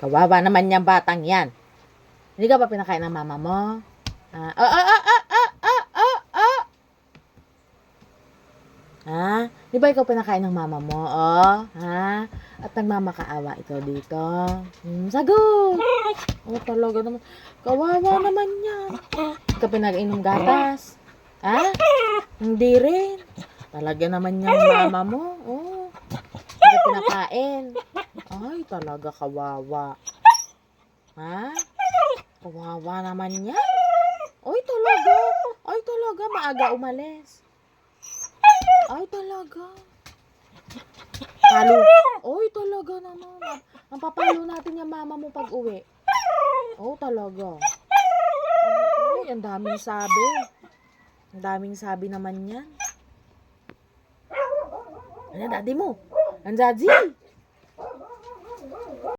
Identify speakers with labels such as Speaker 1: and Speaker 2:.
Speaker 1: Kawawa naman yung batang yan. Hindi ka ba pinakain ng mama mo? Ha? Di ba ikaw pinakain ng mama mo? Ha? At nagmamakaawa ito dito. Sagot! Talaga naman. Kawawa naman yan. Hindi ka pinag-inom gatas. Ha? Hindi rin. Talaga naman yung mama mo. Hindi ka pinakain. Ay, talaga kawawa. Ha? Kawawa naman yan. Ay, talaga. Maaga umalis. Ay, talaga. Palo. Ay, talaga naman. Ang papalo natin yung mama mo pag uwi. Talaga. Ay, ang daming sabi. Ang daming sabi naman yan. Ano, daddy mo? Ang daddy.